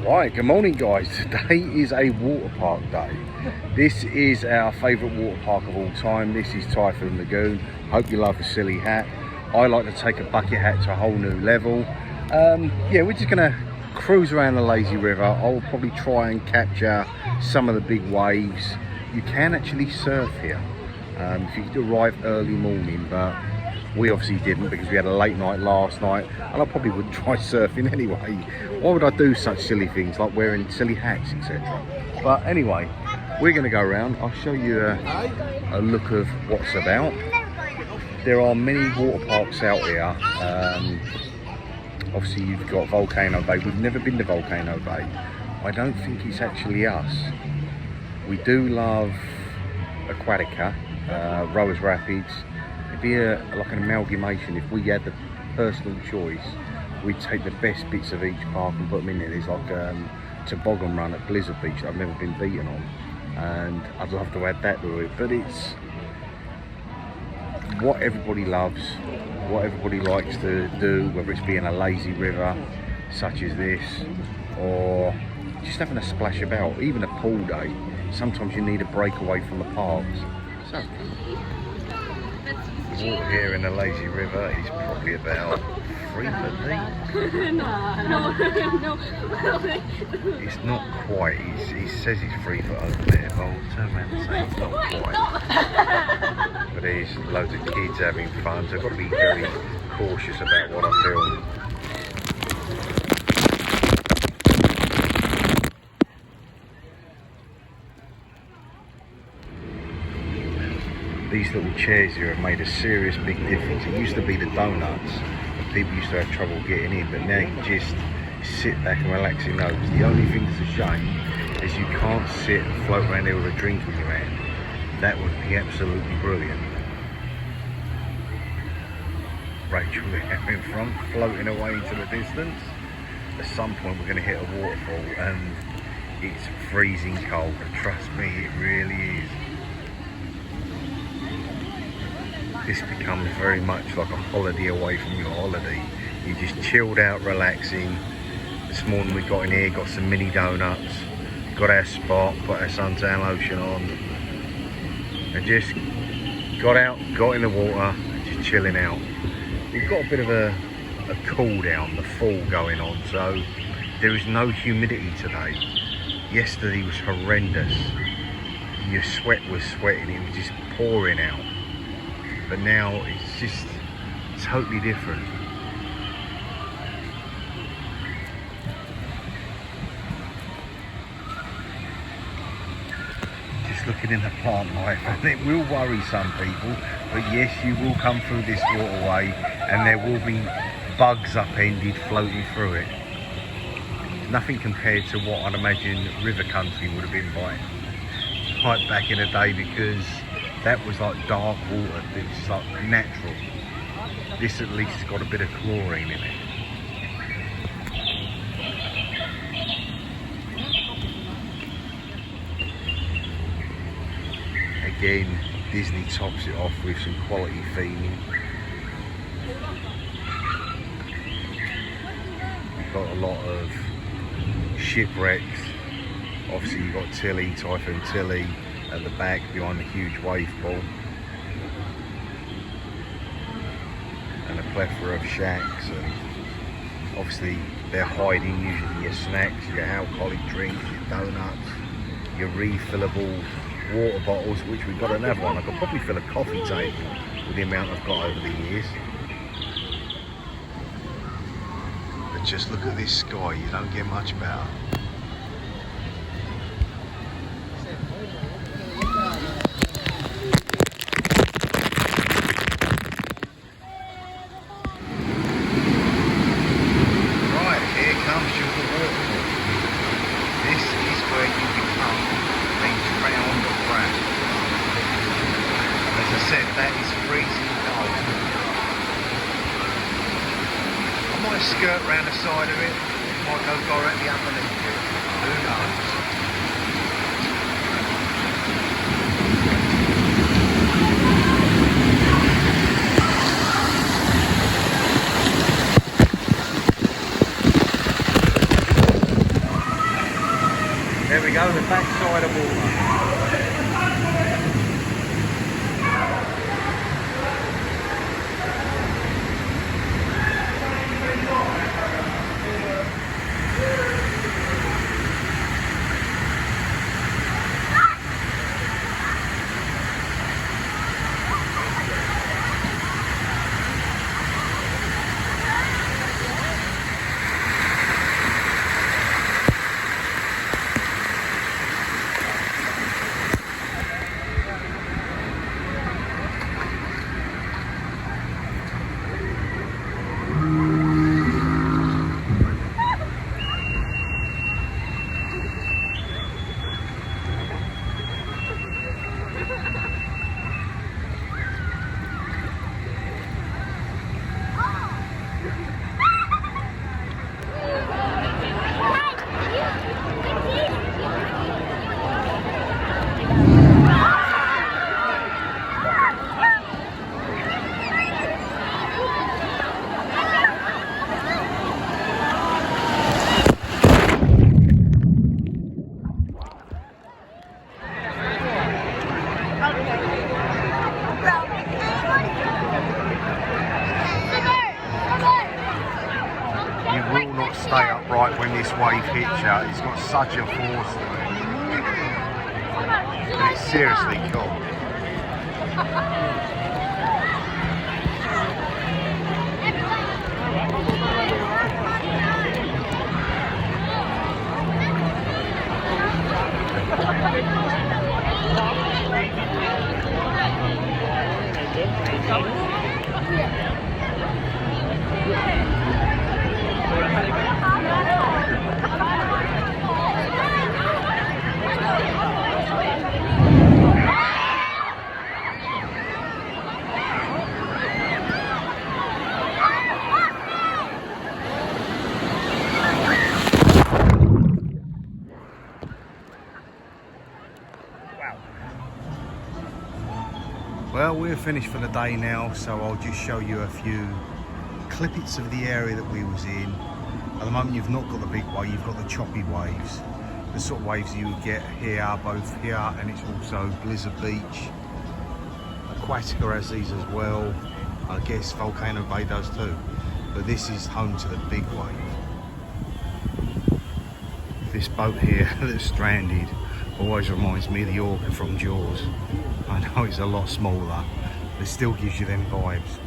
Right, good morning guys. Today is a water park day. This is our favourite water park of all time. This is Typhoon Lagoon. Hope you love the silly hat. I like to take a bucket hat to a whole new level. Yeah, we're just going to cruise around the lazy river. I'll probably try and capture some of the big waves. You can actually surf here if you arrive early morning, but we obviously didn't because we had a late night last night, and I probably wouldn't try surfing anyway. Why would I do such silly things like wearing silly hats, etc.? But anyway, we're going to go around. I'll show you a look of what's about. There are many water parks out here. Obviously you've got Volcano Bay. We've never been to Volcano Bay. I don't think it's actually us. We do love Aquatica, Rowers Rapids. It'd be like an amalgamation. If we had the personal choice, we'd take the best bits of each park and put them in there. There's like toboggan run at Blizzard Beach that I've never been beaten on, and I'd love to add that to it. But it's what everybody loves, what everybody likes to do, whether it's being a lazy river such as this, or just having a splash about. Even a pool day, sometimes you need a break away from the parks. So the water here in the lazy river is probably about 3 foot deep. No. It's not quite. He says it's 3 foot over there, but I'll turn around and say it's not quite. But there's loads of kids having fun, so I've got to be very cautious about what I film. These little chairs here have made a serious big difference. It used to be the donuts, and people used to have trouble getting in, but now you can just sit back and relax your nose. The only thing that's a shame is you can't sit and float around here with a drink in your hand. That would be absolutely brilliant. Rachel there in front, floating away into the distance. At some point we're going to hit a waterfall, and it's freezing cold, and trust me, it really is. This becomes very much like a holiday away from your holiday. You just chilled out, relaxing. This morning we got in here, got some mini donuts, got our spot, put our suntan lotion on, and just got out, got in the water, just chilling out. We've got a bit of a cool down, the fall going on, so there is no humidity today. Yesterday was horrendous. Your sweat was sweating, it was just pouring out. But now it's just totally different. Just looking in the plant life, and it will worry some people, but yes, you will come through this waterway and there will be bugs upended floating through it. Nothing compared to what I'd imagine river country would have been like back in the day, because that was like dark water. It's like natural. This at least has got a bit of chlorine in it. Again, Disney tops it off with some quality theming. We've got a lot of shipwrecks. Obviously you've got Tilly, Typhoon Tilly at the back behind the huge wave pool, and a plethora of shacks, and obviously they're hiding usually your snacks, your alcoholic drinks, your donuts, your refillable water bottles, which we've got another one. I could probably fill a coffee table with the amount I've got over the years. But just look at this sky, you don't get much better. That is freezing cold. I might skirt round the side of it, might go directly underneath it, who knows. we go, the backside of water. Stay upright when this wave hits you. It's got such a force to it. And it's seriously cool. Well, we're finished for the day now, so I'll just show you a few clippets of the area that we was in. At the moment you've not got the big wave, you've got the choppy waves. The sort of waves you would get here, both here, and it's also Blizzard Beach. Aquatica has these as well. I guess Volcano Bay does too. But this is home to the big wave. This boat here that's stranded always reminds me of the orca from Jaws. I know it's a lot smaller, but it still gives you them vibes.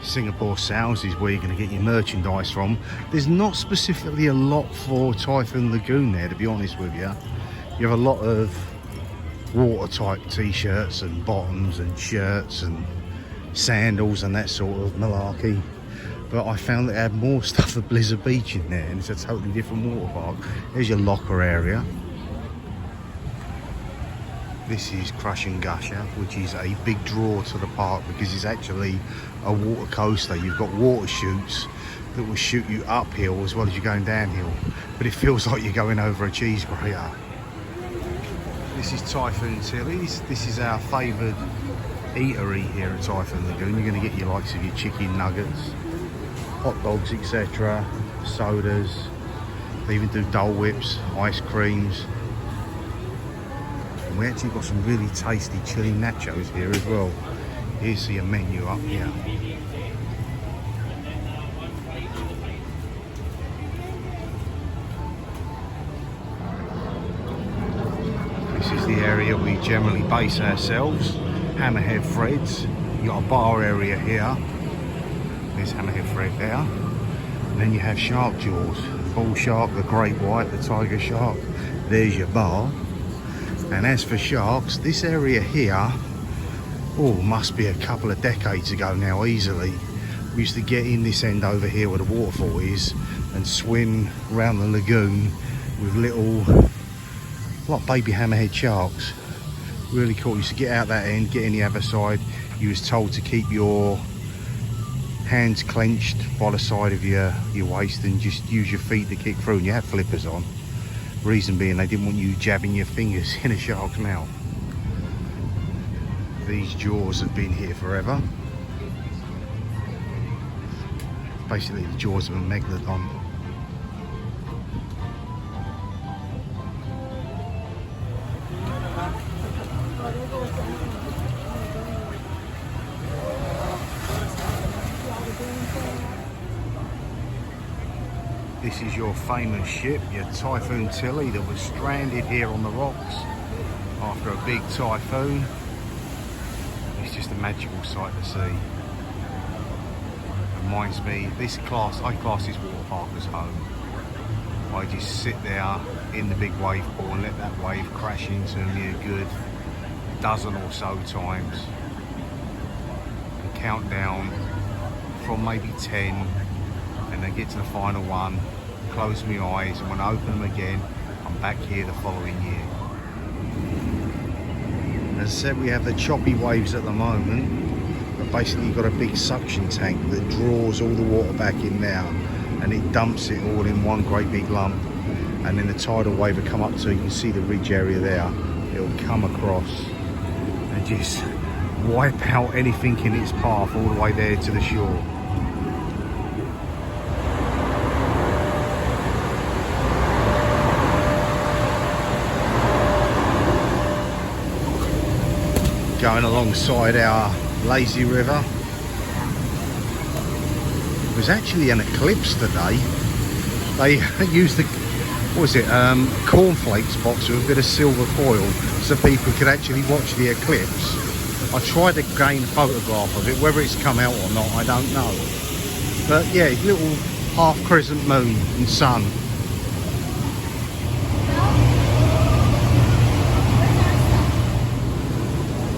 Singapore Sales is where you're going to get your merchandise from. There's not specifically a lot for Typhoon Lagoon there, to be honest with you. You have a lot of water type t-shirts and bottoms and shirts and sandals and that sort of malarkey. But I found that they had more stuff at Blizzard Beach in there, and it's a totally different water park. There's your locker area. This is Crush and Gusher, which is a big draw to the park because it's actually a water coaster. You've got water chutes that will shoot you uphill as well as you're going downhill, but it feels like you're going over a cheese grater. This is Typhoon Tilly's. This is our favoured eatery here at Typhoon Lagoon. You're going to get your likes of your chicken nuggets, hot dogs, etc., sodas. They even do Dole Whips, ice creams. And we actually got some really tasty chili nachos here as well. Here's your menu up here. This is the area we generally base ourselves. Hammerhead Fred's. You got a bar area here. There's Hammerhead Fred there. And then you have shark jaws. Bull shark, the great white, the tiger shark. There's your bar. And as for sharks, this area here, oh, must be a couple of decades ago now, easily. We used to get in this end over here where the waterfall is and swim around the lagoon with little, like baby hammerhead sharks. Really cool. You used to get out that end, get in the other side. You was told to keep your hands clenched by the side of your waist and just use your feet to kick through, and you had flippers on. Reason being they didn't want you jabbing your fingers in a shark's mouth. These jaws have been here forever. Basically the jaws of a megalodon. This is your famous ship, your Typhoon Tilly, that was stranded here on the rocks after a big typhoon. It's just a magical sight to see. Reminds me, I class this water park as home. I just sit there in the big wave pool and let that wave crash into me a good dozen or so times. And count down from maybe 10, and then get to the final one, close my eyes, and when I open them again, I'm back here the following year. As I said, we have the choppy waves at the moment, but basically you've got a big suction tank that draws all the water back in now, and it dumps it all in one great big lump, and then the tidal wave will come up to, you can see the ridge area there, it'll come across and just wipe out anything in its path all the way there to the shore. Going alongside our lazy river. It was actually an eclipse today. They used the, what was it, cornflakes box with a bit of silver foil so people could actually watch the eclipse. I tried to gain a photograph of it, whether it's come out or not, I don't know. But yeah, little half crescent moon and sun.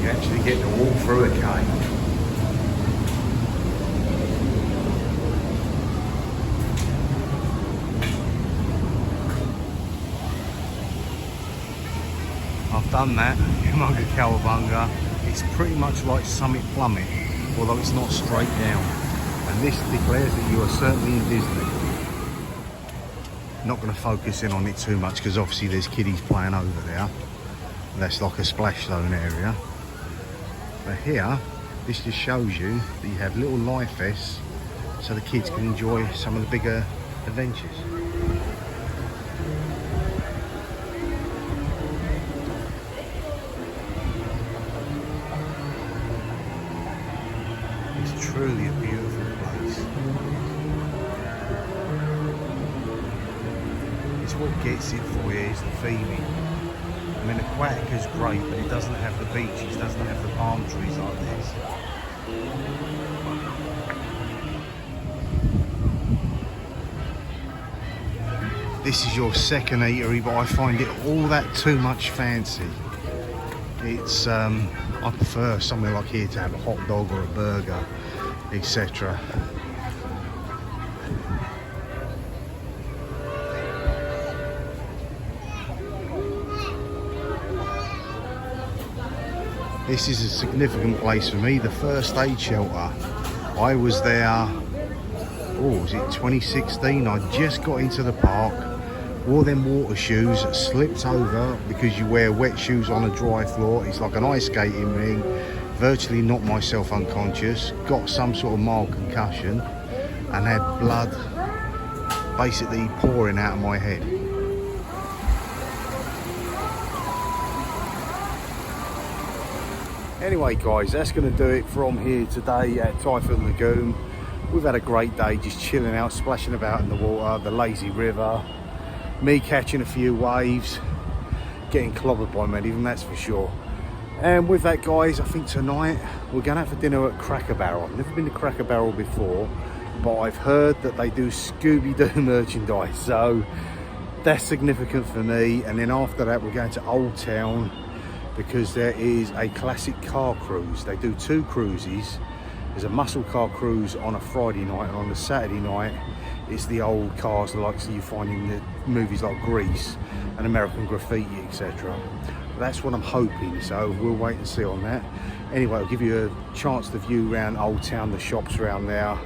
You actually get to walk through a cave. I've done that, Umunga Cowabunga. It's pretty much like Summit Plummet, although it's not straight down. And this declares that you are certainly in Disney. Not going to focus in on it too much because obviously there's kiddies playing over there. That's like a splash zone area. But here, this just shows you that you have little life vests so the kids can enjoy some of the bigger adventures. It's truly a beautiful place. It's what gets it for you, is the feeling. I mean, Aquatica's great, but it doesn't have the beaches, doesn't have the palm trees like this. This is your second eatery, but I find it all that too much fancy. It's, I prefer somewhere like here to have a hot dog or a burger, etc. This is a significant place for me, the first aid shelter. I was there, was it 2016? I just got into the park, wore them water shoes, slipped over because you wear wet shoes on a dry floor. It's like an ice skating ring, virtually knocked myself unconscious, got some sort of mild concussion and had blood basically pouring out of my head. Anyway guys, that's going to do it from here today at Typhoon Lagoon. We've had a great day just chilling out, splashing about in the water, the lazy river, me catching a few waves, getting clobbered by many of them, that's for sure. And with that guys, I think tonight we're going to have a dinner at Cracker Barrel. I've never been to Cracker Barrel before, but I've heard that they do Scooby-Doo merchandise, so that's significant for me. And then after that we're going to Old Town, because there is a classic car cruise. They do two cruises. There's a muscle car cruise on a Friday night, and on the Saturday night it's the old cars like you find in the movies like Grease and American Graffiti, etc. That's what I'm hoping, so we'll wait and see on that. Anyway, I'll give you a chance to view around Old Town, the shops around there,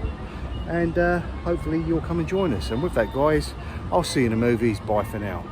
and hopefully you'll come and join us. And with that guys, I'll see you in the movies. Bye for now.